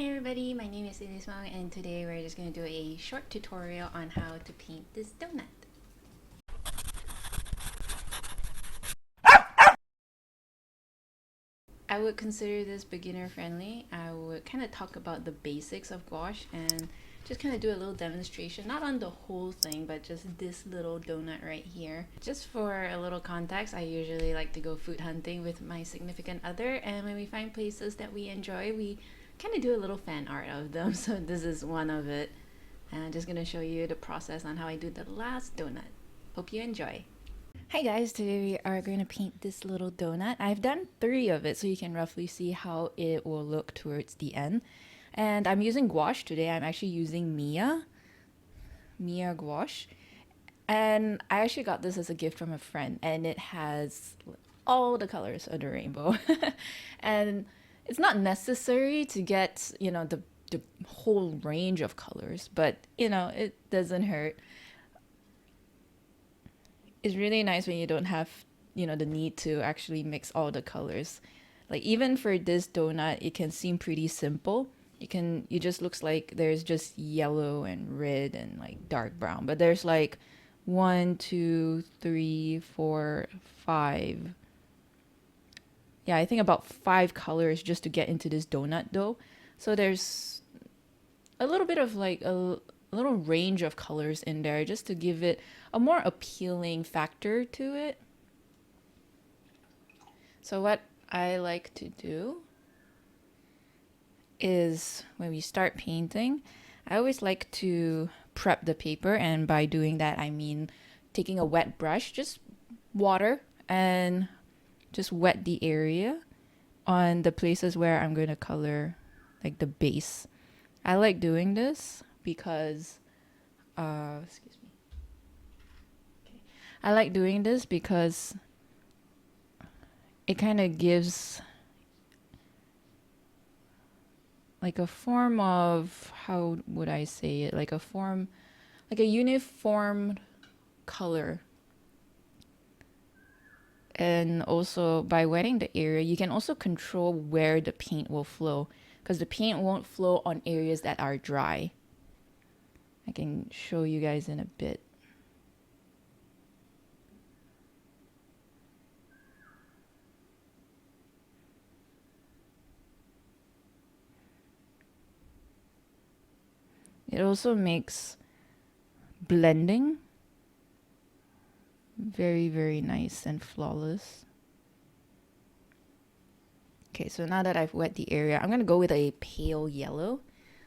Hi everybody, my name is Inismo and today we're just going to do a short tutorial on how to paint this donut. I would consider this beginner friendly. I would kind of talk about the basics of gouache and just kind of do a little demonstration, not on the whole thing, but just this little donut right here. Just for a little context, I usually like to go food hunting with my significant other, and when we find places that we enjoy, we kind of do a little fan art of them. So this is one of it. And I'm just gonna show you the process on how I do the last donut. Hope you enjoy. Hi guys, today we are going to paint this little donut. I've done 3 of it so you can roughly see how it will look towards the end. And I'm using gouache today. I'm actually using Mia gouache. And I actually got this as a gift from a friend, and it has all the colors of the rainbow. And it's not necessary to get, the whole range of colors, but it doesn't hurt. It's really nice when you don't have, the need to actually mix all the colors. Like even for this donut, it can seem pretty simple. It just looks like there's just yellow and red and like dark brown, but there's like 1, 2, 3, 4, 5. Yeah, I think about 5 colors just to get into this donut dough. So there's a little bit of like a little range of colors in there just to give it a more appealing factor to it. So what I like to do is when we start painting, I always like to prep the paper, and by doing that I mean taking a wet brush, just water, and just wet the area on the places where I'm going to color like the base. I like doing this because excuse me. Okay. I like doing this because it kind of gives like a form of, how would I say it, like a uniform color. And also by wetting the area, you can also control where the paint will flow, because the paint won't flow on areas that are dry. I can show you guys in a bit. It also makes blending very, very nice and flawless. Okay, so now that I've wet the area, I'm going to go with a pale yellow.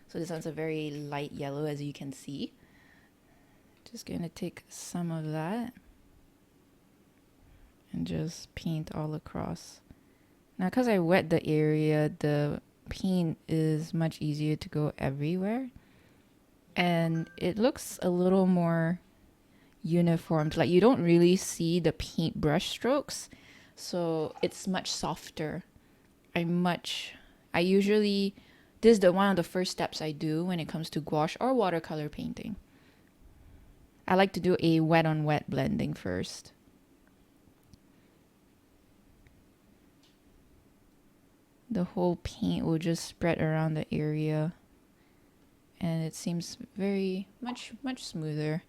So this one's a very light yellow, as you can see. Just going to take some of that and just paint all across. Now, because I wet the area, the paint is much easier to go everywhere. And it looks a little more uniformed. Like you don't really see the paint brush strokes. So it's much softer. I usually, this is one of the first steps I do when it comes to gouache or watercolor painting. I like to do a wet on wet blending first. The whole paint will just spread around the area, and it seems very much smoother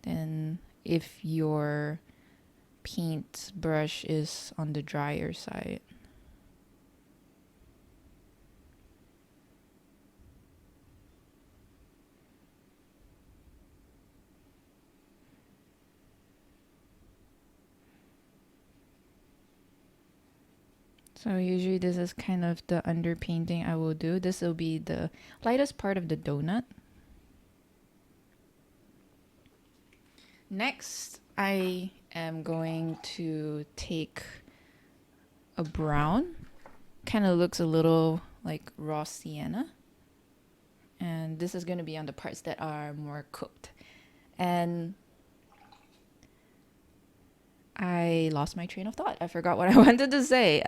than if your paint brush is on the drier side. So usually this is kind of the underpainting I will do. This will be the lightest part of the donut. Next, I am going to take a brown. Kind of looks a little like raw sienna. And this is going to be on the parts that are more cooked. And I lost my train of thought. I forgot what I wanted to say.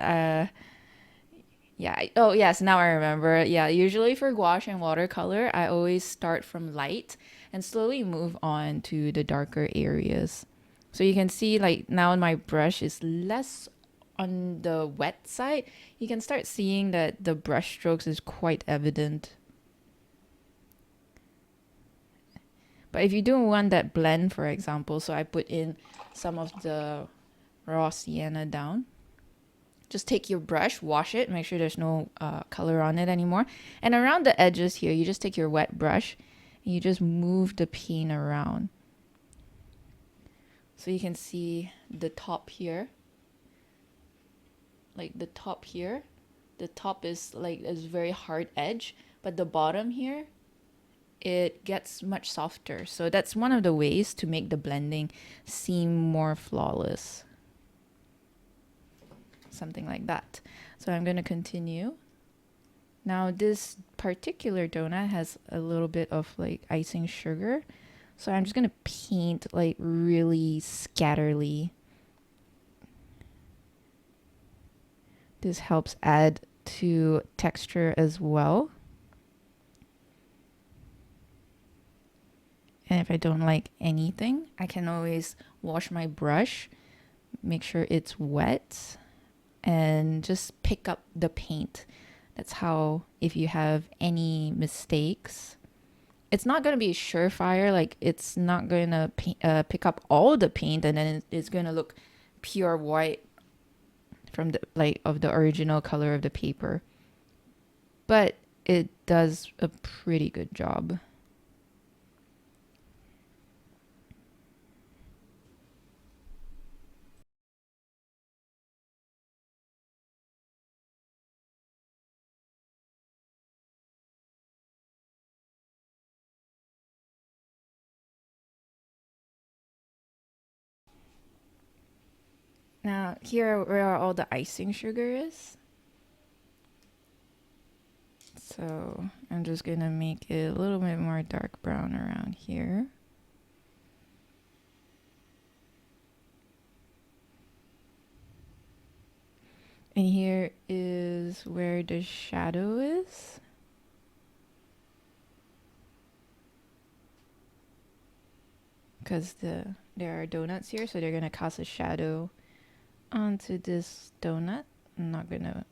Oh yes, now I remember. Yeah, usually for gouache and watercolor, I always start from light and slowly move on to the darker areas. So you can see like now my brush is less on the wet side, you can start seeing that the brush strokes is quite evident. But if you do want that blend, for example, so I put in some of the raw sienna down. Just take your brush, wash it, make sure there's no color on it anymore. And around the edges here, you just take your wet brush and you just move the paint around. So you can see the top here. Like the top here, the top is like a very hard edge, but the bottom here, it gets much softer. So that's one of the ways to make the blending seem more flawless. Something like that. So I'm going to continue. Now this particular donut has a little bit of like icing sugar. So I'm just going to paint like really scatterly. This helps add to texture as well. And if I don't like anything, I can always wash my brush, make sure it's wet, and just pick up the paint. That's how, if you have any mistakes, it's not going to be surefire. Like it's not going to pick up all the paint and then it's going to look pure white from the like of the original color of the paper, but it does a pretty good job. Now here where all the icing sugar is. So I'm just gonna make it a little bit more dark brown around here. And here is where the shadow is. Because there are donuts here, so they're gonna cast a shadow onto this donut. I'm not gonna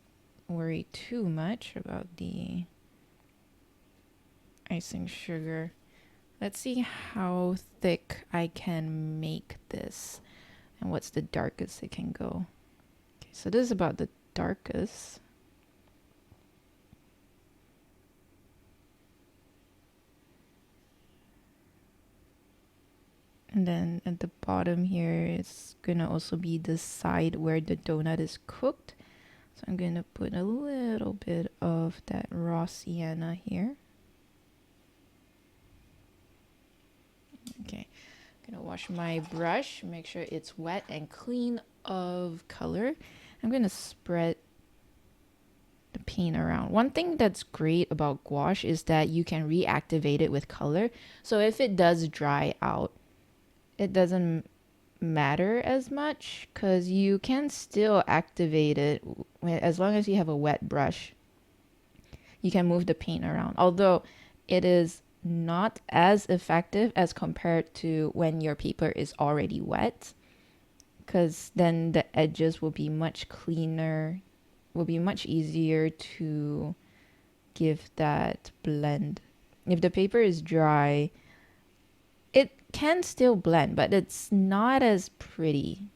worry too much about the icing sugar. Let's see how thick I can make this and what's the darkest it can go. Okay, so this is about the darkest. And then at the bottom here, it's gonna also be the side where the donut is cooked. So I'm gonna put a little bit of that raw sienna here. Okay, I'm gonna wash my brush, make sure it's wet and clean of color. I'm gonna spread the paint around. One thing that's great about gouache is that you can reactivate it with color. So if it does dry out, it doesn't matter as much because you can still activate it as long as you have a wet brush. You can move the paint around, although it is not as effective as compared to when your paper is already wet, because then the edges will be much cleaner, will be much easier to give that blend. If the paper is dry, it can still blend, but it's not as pretty.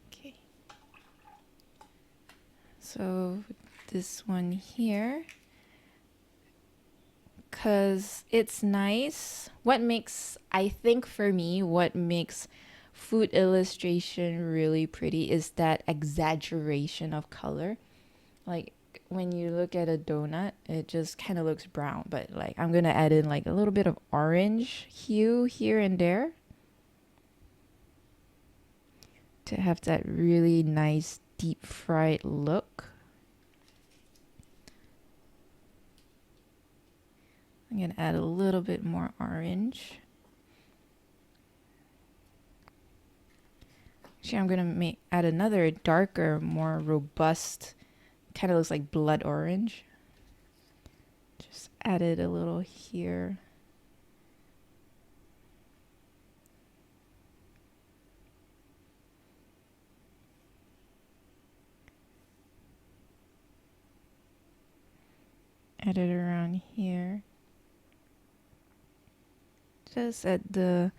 Okay. So this one here, because it's nice. What makes, I think for me, what makes food illustration really pretty is that exaggeration of color. Like when you look at a donut, it just kind of looks brown, but like I'm gonna add in like a little bit of orange hue here and there to have that really nice deep fried look. I'm gonna add a little bit more orange. Actually, I'm gonna add another darker, more robust, kind of looks like blood orange. Just added a little here. Added around here. Just at the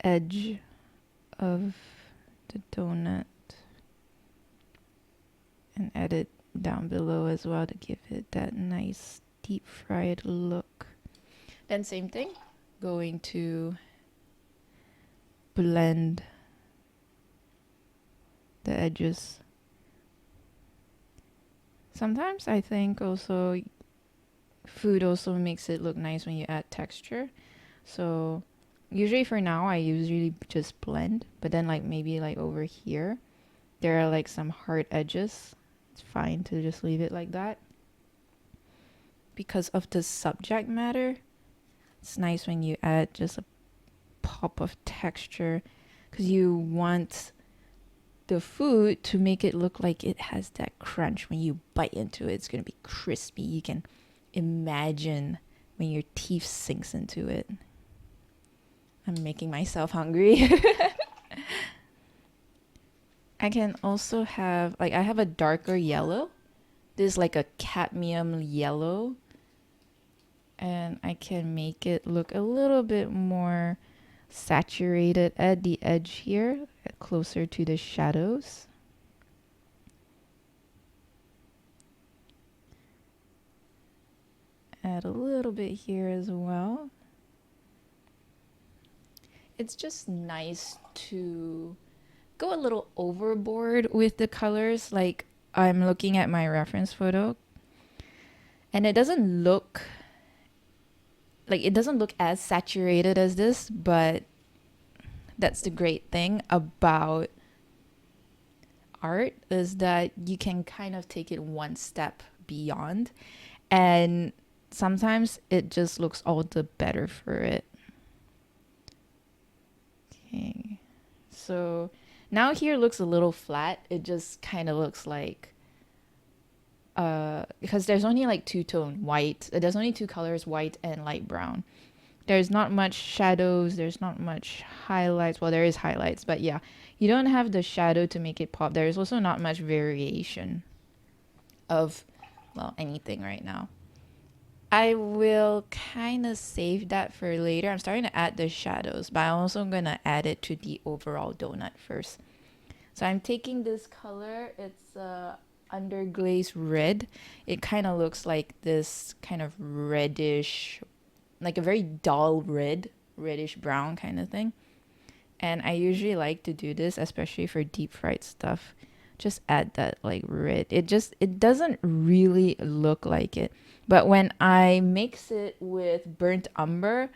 edge of the donut. And add it down below as well to give it that nice deep fried look. Then same thing, going to blend the edges. Sometimes I think also food also makes it look nice when you add texture. So usually for now I usually just blend, but then like maybe like over here there are like some hard edges. It's fine to just leave it like that. Because of the subject matter, it's nice when you add just a pop of texture, because you want the food to make it look like it has that crunch. When you bite into it, it's going to be crispy. You can imagine when your teeth sinks into it. I'm making myself hungry. I can also have, like, I have a darker yellow. This is like a cadmium yellow. And I can make it look a little bit more saturated at the edge here, closer to the shadows. Add a little bit here as well. It's just nice to go a little overboard with the colors. Like, I'm looking at my reference photo and it doesn't look as saturated as this, but that's the great thing about art, is that you can kind of take it one step beyond, and sometimes it just looks all the better for it. Okay, so now here looks a little flat. It just kind of looks like because there's only like two-tone white. There's only two colors, white and light brown. There's not much shadows. There's not much highlights. Well, there is highlights, but yeah, you don't have the shadow to make it pop. There is also not much variation of, well, anything right now. I will kind of save that for later. I'm starting to add the shadows, but I'm also going to add it to the overall donut first. So I'm taking this color. It's underglaze red. It kind of looks like this kind of reddish, like a very dull reddish brown kind of thing. And I usually like to do this, especially for deep fried stuff. Just add that like red. It doesn't really look like it. But when I mix it with burnt umber,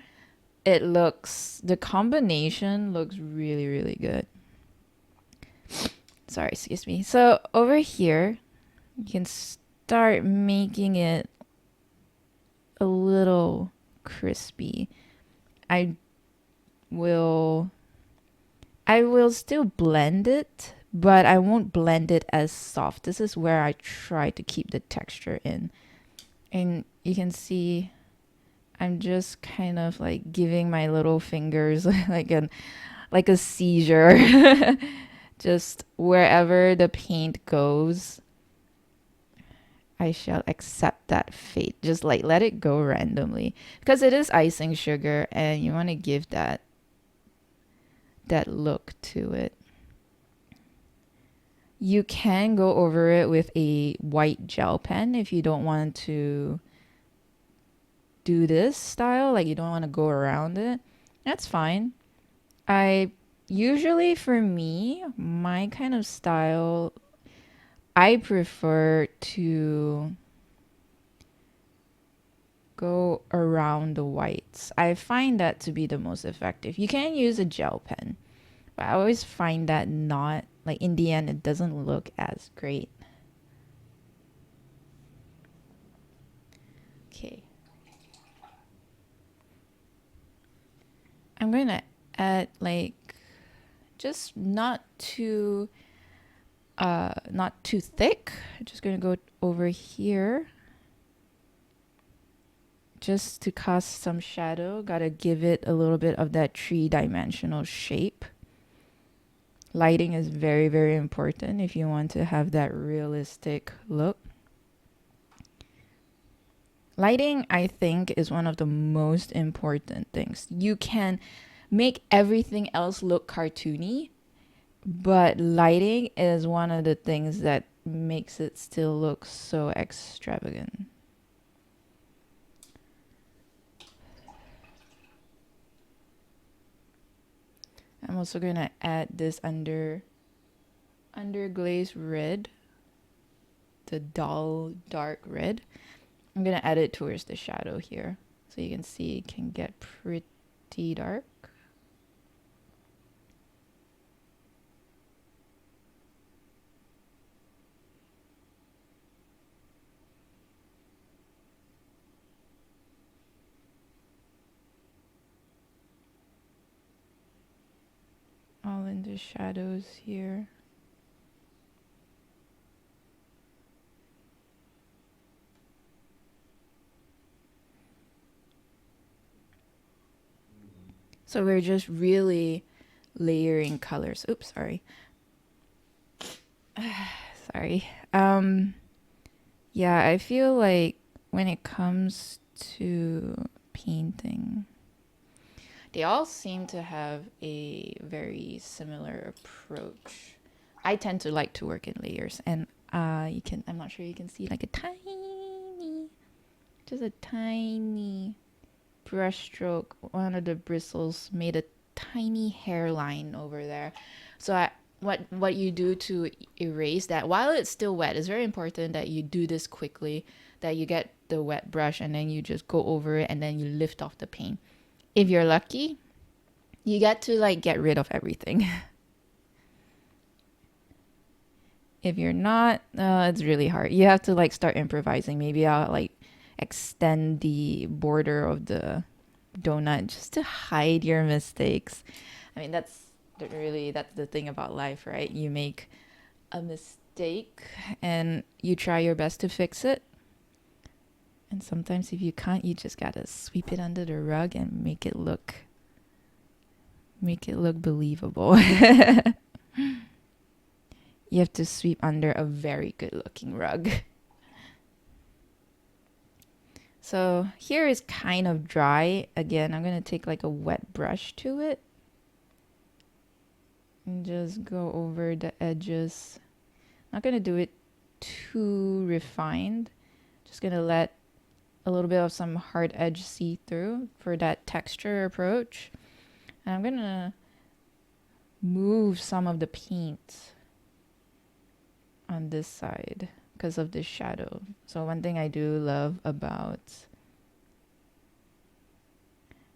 the combination looks really, really good. Sorry, excuse me. So over here, you can start making it a little crispy. I will still blend it, but I won't blend it as soft. This is where I try to keep the texture in. And you can see I'm just kind of like giving my little fingers like a seizure. Just wherever the paint goes, I shall accept that fate. Just like let it go randomly, because it is icing sugar and you want to give that look to it. You can go over it with a white gel pen if you don't want to do this style, like you don't want to go around it. That's fine. Usually for me, my kind of style, I prefer to go around the whites. I find that to be the most effective. You can use a gel pen, but I always find that not, like, in the end, it doesn't look as great. Okay. I'm going to add, like, just not too thick. I'm just going to go over here. just to cast some shadow, gotta give it a little bit of that three-dimensional shape. Lighting is very, very important if you want to have that realistic look. Lighting, I think, is one of the most important things. You can make everything else look cartoony, but lighting is one of the things that makes it still look so extravagant. I'm also going to add this underglaze red, the dull dark red. I'm going to add it towards the shadow here so you can see it can get pretty dark. All in the shadows here. So we're just really layering colors. Oops, sorry. Sorry. Yeah, I feel like when it comes to painting, they all seem to have a very similar approach. I tend to like to work in layers, and I'm not sure you can see, like just a tiny brush stroke. One of the bristles made a tiny hairline over there. So what you do to erase that while it's still wet, it's very important that you do this quickly, that you get the wet brush and then you just go over it and then you lift off the paint. If you're lucky, you get to like get rid of everything. If you're not, it's really hard. You have to like start improvising. Maybe I'll like extend the border of the donut just to hide your mistakes. I mean, that's the thing about life, right? You make a mistake and you try your best to fix it. And sometimes if you can't, you just gotta sweep it under the rug and make it look believable. You have to sweep under a very good looking rug. So here is kind of dry. Again, I'm going to take like a wet brush to it and just go over the edges. Not going to do it too refined. Just going to let a little bit of some hard edge see through for that texture approach. And I'm going to move some of the paint on this side because of this shadow. So one thing I do love about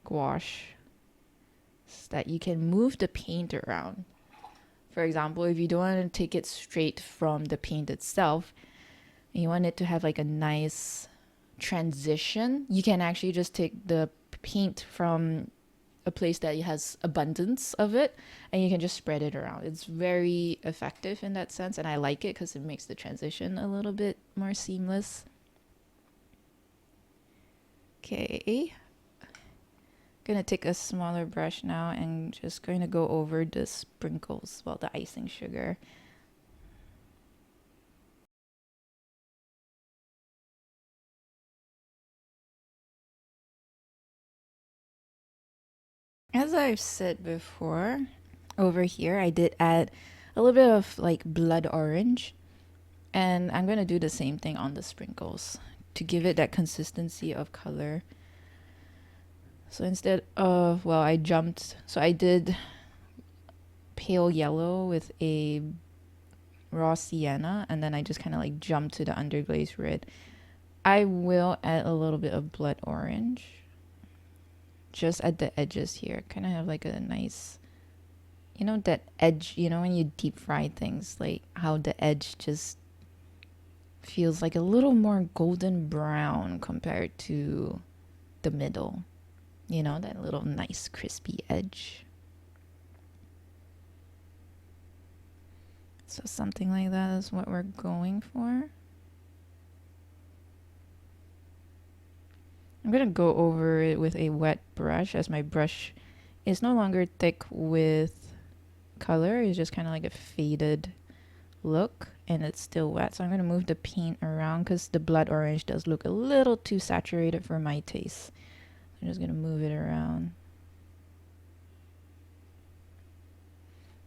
gouache is that you can move the paint around. For example, if you don't want to take it straight from the paint itself, and you want it to have like a nice transition, you can actually just take the paint from a place that has abundance of it and you can just spread it around. It's very effective in that sense, and I like it because it makes the transition a little bit more seamless. Okay, gonna take a smaller brush now and just going to go over the sprinkles, well, the icing sugar. As I've said before, over here I did add a little bit of like blood orange, and I'm going to do the same thing on the sprinkles to give it that consistency of color. So instead of, well, I did pale yellow with a raw sienna, and then I just kind of like jumped to the underglaze red. I will add a little bit of blood orange just at the edges here. Kind of have like a nice, you know, that edge, you know, when you deep fry things, like how the edge just feels like a little more golden brown compared to the middle. You know, that little nice crispy edge. So something like that is what we're going for. I'm gonna go over it with a wet brush, as my brush is no longer thick with color. It's just kind of like a faded look, and it's still wet. So I'm gonna move the paint around because the blood orange does look a little too saturated for my taste. I'm just gonna move it around.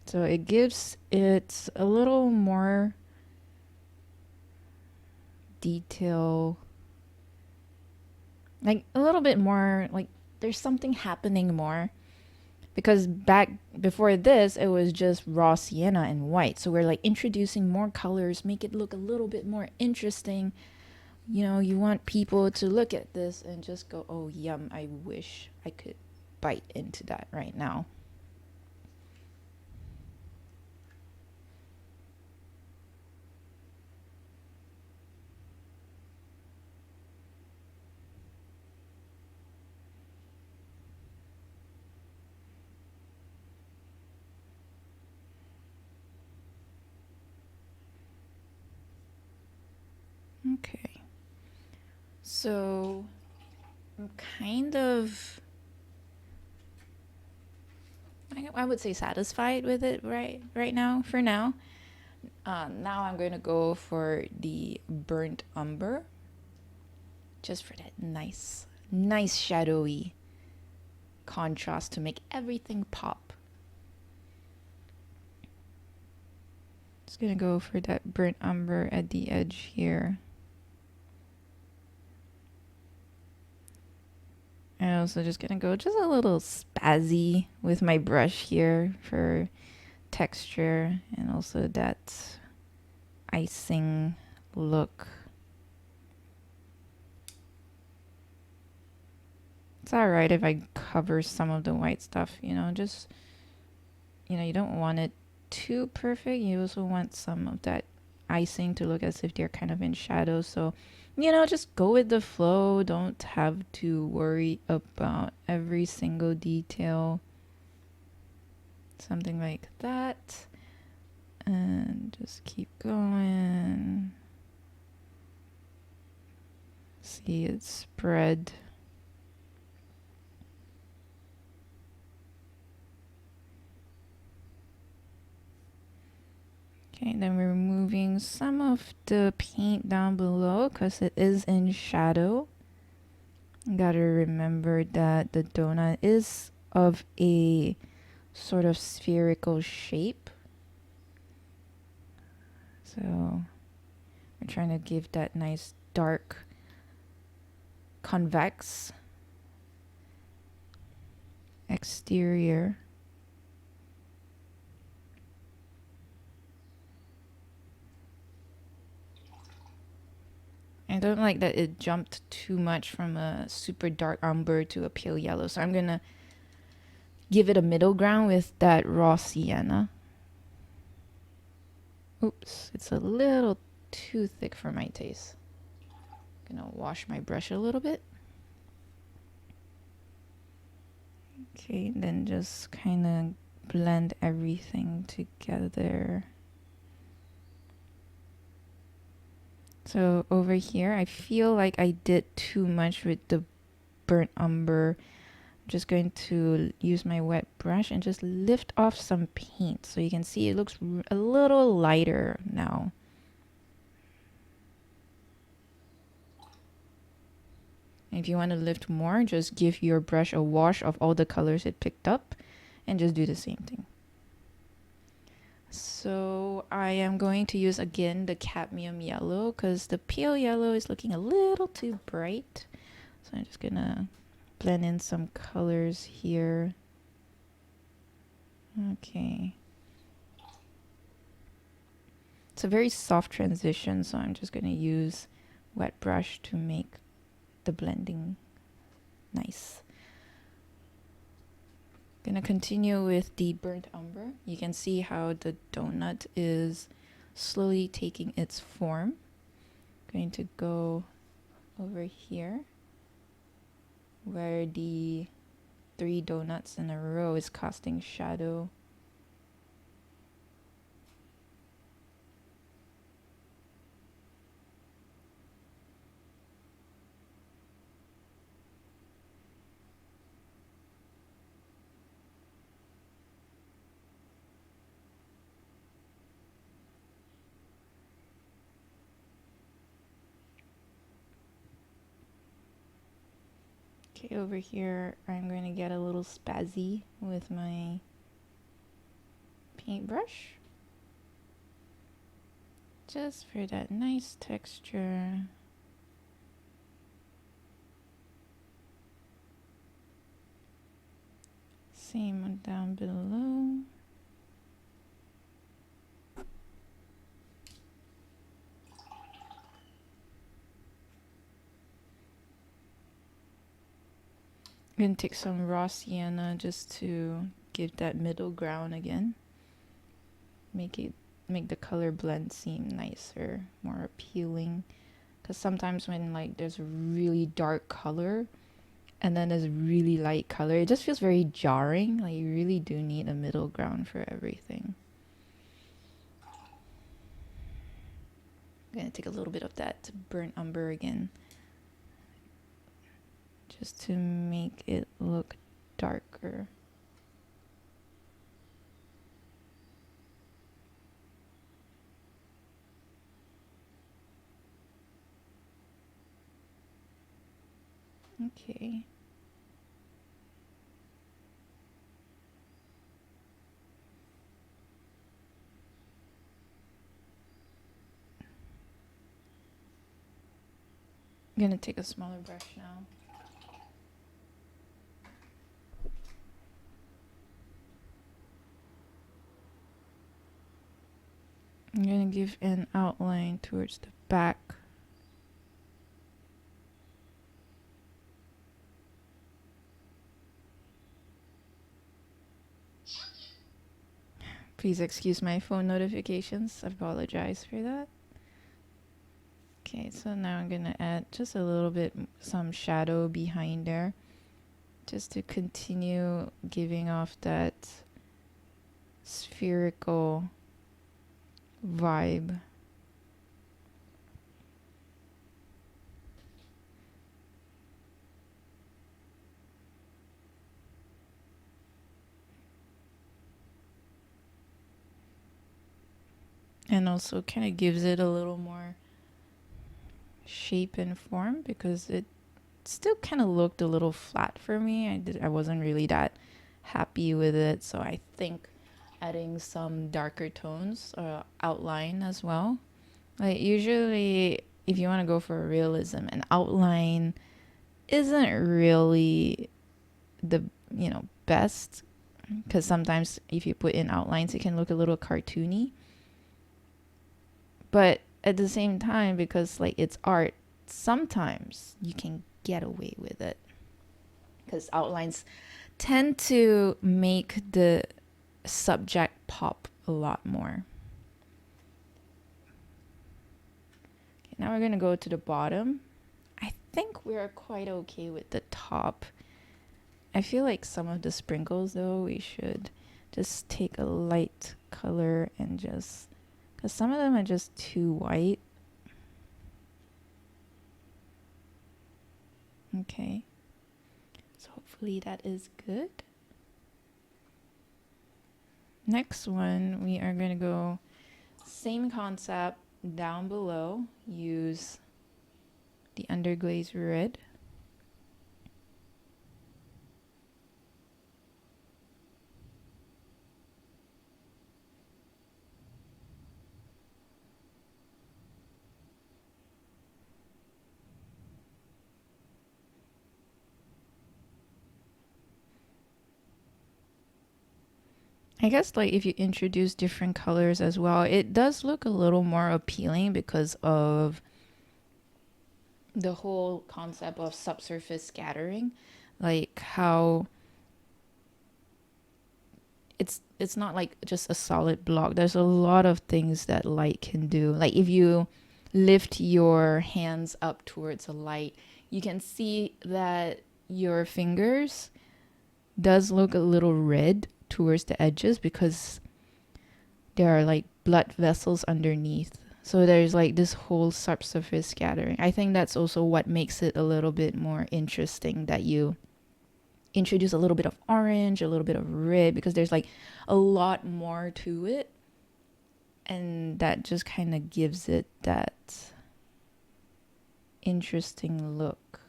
So it gives it a little more detail, like a little bit more, like there's something happening more. Because back before this, it was just raw sienna and white. So we're like introducing more colors, make it look a little bit more interesting. You know, you want people to look at this and just go, oh, yum, I wish I could bite into that right now. Okay. So I'm kind of, I would say satisfied with it right now, for now. Now I'm going to go for the burnt umber, just for that nice shadowy contrast to make everything pop. Just gonna go for that burnt umber at the edge here. I'm also just gonna go just a little spazzy with my brush here for texture and also that icing look. It's alright if I cover some of the white stuff, you know, just, you know, you don't want it too perfect. You also want some of that icing to look as if they're kind of in shadow. So, you know, just go with the flow. Don't have to worry about every single detail. Something like that. And just keep going. See it spread. Okay, then we're removing some of the paint down below because it is in shadow. You gotta remember that the donut is of a sort of spherical shape. So we're trying to give that nice dark convex exterior. I don't like that it jumped too much from a super dark umber to a pale yellow. So I'm gonna give it a middle ground with that raw sienna. Oops, it's a little too thick for my taste. I'm gonna wash my brush a little bit. Okay, then just kind of blend everything together. So over here, I feel like I did too much with the burnt umber. I'm just going to use my wet brush and just lift off some paint. So you can see it looks a little lighter now. And if you want to lift more, just give your brush a wash of all the colors it picked up and just do the same thing. So I am going to use again the cadmium yellow because the pale yellow is looking a little too bright. So I'm just gonna blend in some colors here. Okay. It's a very soft transition, so I'm just gonna use wet brush to make the blending nice. Gonna continue with the burnt umber. You can see how the donut is slowly taking its form. Going to go over here where the 3 donuts in a row is casting shadow. Okay, over here I'm going to get a little spazzy with my paintbrush. Just for that nice texture. Same one down below. I'm going to take some raw sienna just to give that middle ground again. Make the color blend seem nicer, more appealing. Because sometimes when like there's a really dark color and then there's really light color, it just feels very jarring. Like you really do need a middle ground for everything. I'm gonna take a little bit of that burnt umber again, just to make it look darker. Okay. I'm gonna take a smaller brush now. I'm gonna give an outline towards the back. Please excuse my phone notifications. I apologize for that. Okay, so now I'm gonna add just a little bit, some shadow behind there, just to continue giving off that spherical vibe. And also kind of gives it a little more shape and form, because it still kind of looked a little flat for me. I wasn't really that happy with it, so I think adding some darker tones outline as well. Like usually if you want to go for realism, an outline isn't really the best, because sometimes if you put in outlines it can look a little cartoony. But at the same time, because like it's art, sometimes you can get away with it, because outlines tend to make the subject pop a lot more. Okay, now we're going to go to the bottom. I think we're quite okay with the top. I feel like some of the sprinkles though, we should just take a light color and just, because some of them are just too white. Okay, so hopefully that is good. Next one, we are going to go same concept down below. Use the underglaze red. I guess like if you introduce different colors as well, it does look a little more appealing because of the whole concept of subsurface scattering. Like how it's not like just a solid block. There's a lot of things that light can do. Like if you lift your hands up towards a light, you can see that your fingers does look a little red towards the edges, because there are like blood vessels underneath. So there's like this whole subsurface scattering. I think that's also what makes it a little bit more interesting, that you introduce a little bit of orange, a little bit of red, because there's like a lot more to it, and that just kind of gives it that interesting look.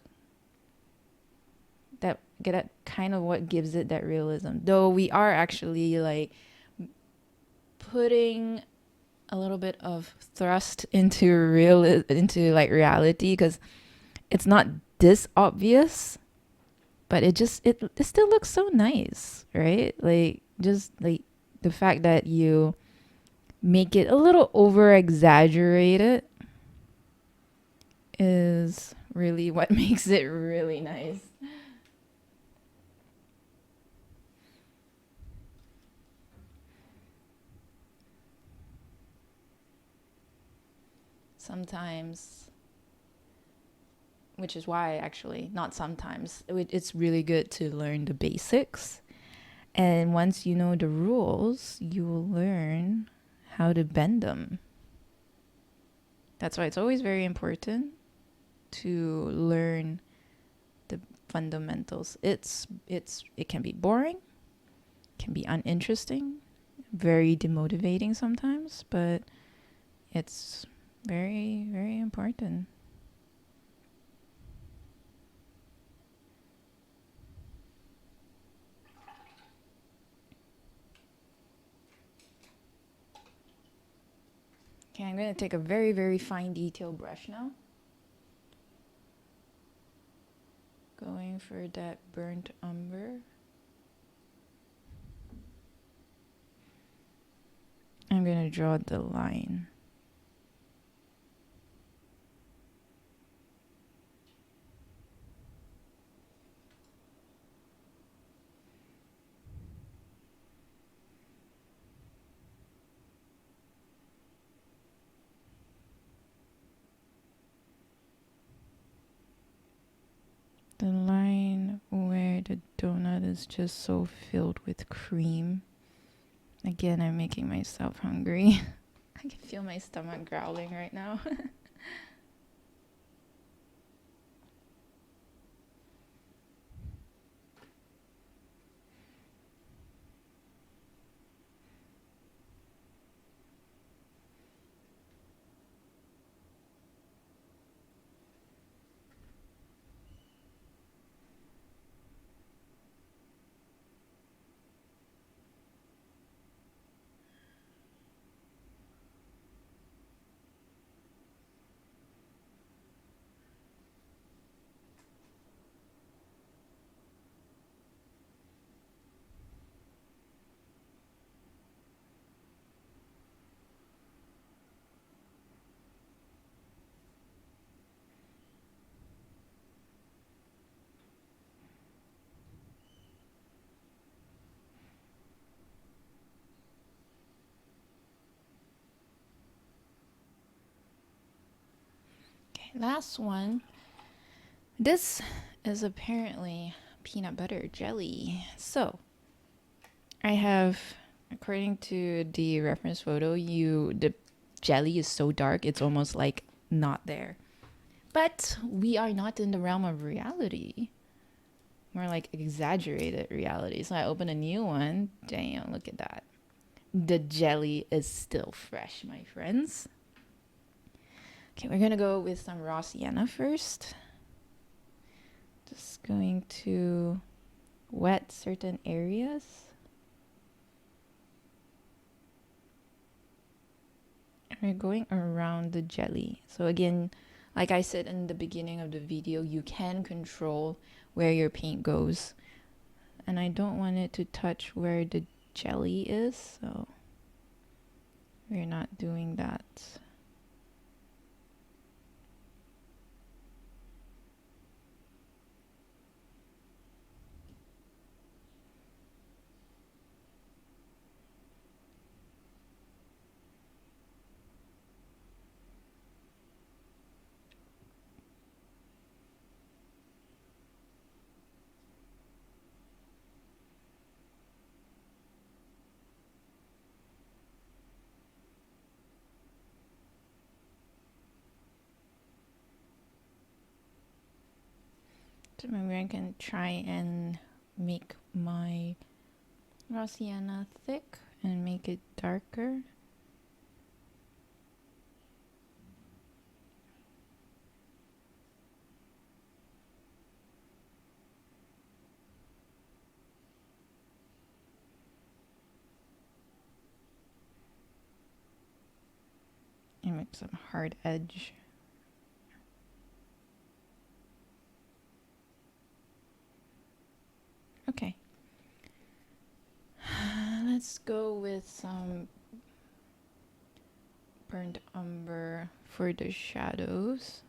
get at kind of what gives it that realism. Though we are actually like putting a little bit of thrust into reality, because it's not this obvious, but it still looks so nice, right? Like, just like the fact that you make it a little over exaggerated is really what makes it really nice. Sometimes, which is why actually, not sometimes, it's really good to learn the basics. And once you know the rules, you will learn how to bend them. That's why it's always very important to learn the fundamentals. It can be boring, can be uninteresting, very demotivating sometimes, but it's very, very important. Okay, I'm going to take a very, very fine detail brush now. Going for that burnt umber. I'm going to draw the line. The line where the donut is just so filled with cream. Again, I'm making myself hungry. I can feel my stomach growling right now. Last one. This is apparently peanut butter jelly. So I have, according to the reference photo, the jelly is so dark it's almost like not there. But we are not in the realm of reality. More like exaggerated reality. So I open a new one. Damn, look at that. The jelly is still fresh, my friends. Okay, we're gonna go with some raw sienna first. Just going to wet certain areas. And we're going around the jelly. So again, like I said in the beginning of the video, you can control where your paint goes. And I don't want it to touch where the jelly is, so we're not doing that. So maybe I can try and make my raw sienna thick and make it darker. make some hard edge. Okay. Let's go with some burnt umber for the shadows.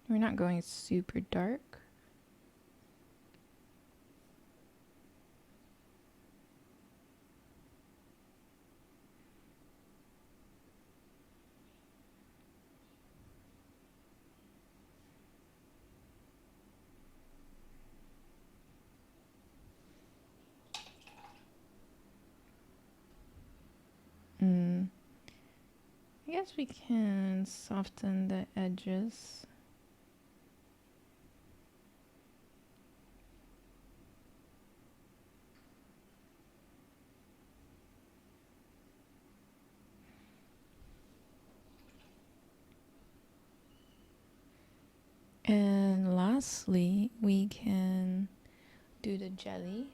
We're not going super dark. I guess we can soften the edges. And lastly, we can do the jelly.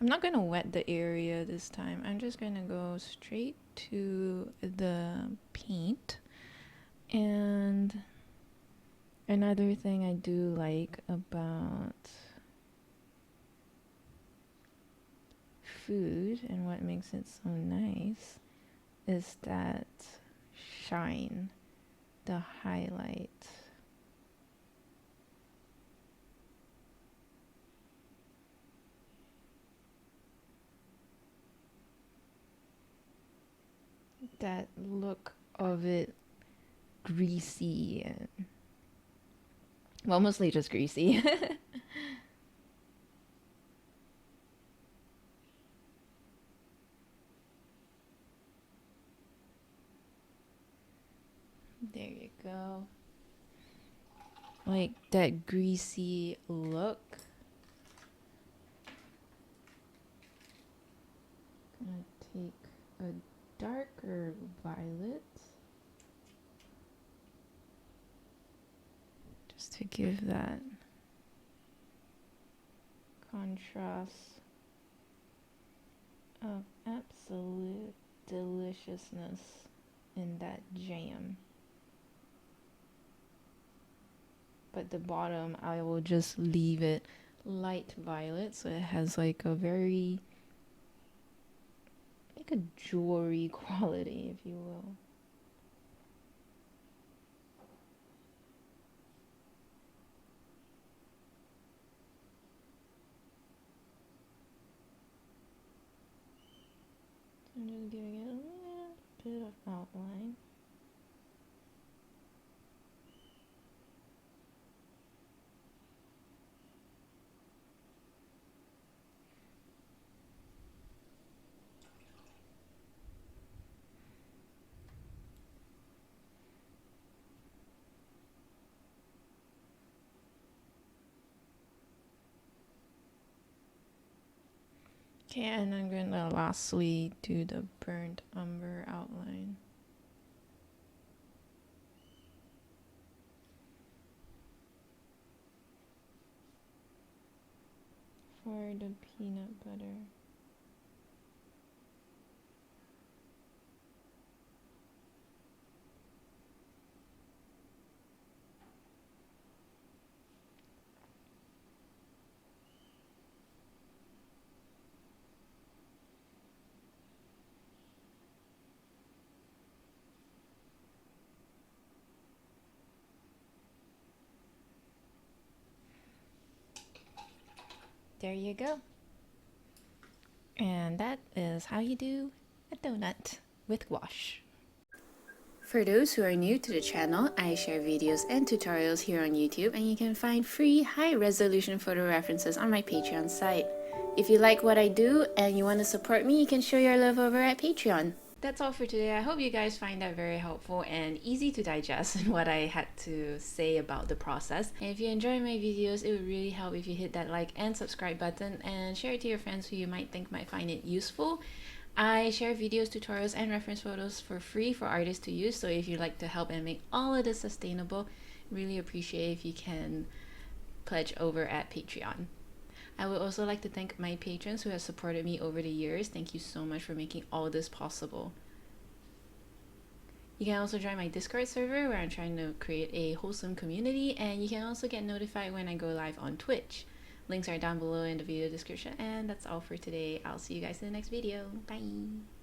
I'm not going to wet the area this time. I'm just going to go straight to the paint. And another thing I do like about food and what makes it so nice is that shine, the highlight. That look of it greasy and, well, mostly just greasy. There you go. Like that greasy look. Gonna take a darker violet just to give that contrast of absolute deliciousness in that jam. But the bottom, I will just leave it light violet, so it has like a very, like a jewelry quality, if you will. I'm just giving it a little bit of outline. Okay, and I'm gonna lastly do the burnt umber outline. For the peanut butter. There you go. And that is how you do a donut with gouache. For those who are new to the channel, I share videos and tutorials here on YouTube, and you can find free high-resolution photo references on my Patreon site. If you like what I do and you want to support me, you can show your love over at Patreon. That's all for today. I hope you guys find that very helpful and easy to digest in what I had to say about the process. And if you enjoy my videos, it would really help if you hit that like and subscribe button and share it to your friends who you might think might find it useful. I share videos, tutorials, and reference photos for free for artists to use, so if you'd like to help and make all of this sustainable, really appreciate if you can pledge over at Patreon. I would also like to thank my patrons who have supported me over the years. Thank you so much for making all this possible. You can also join my Discord server where I'm trying to create a wholesome community, and you can also get notified when I go live on Twitch. Links are down below in the video description, and that's all for today. I'll see you guys in the next video. Bye!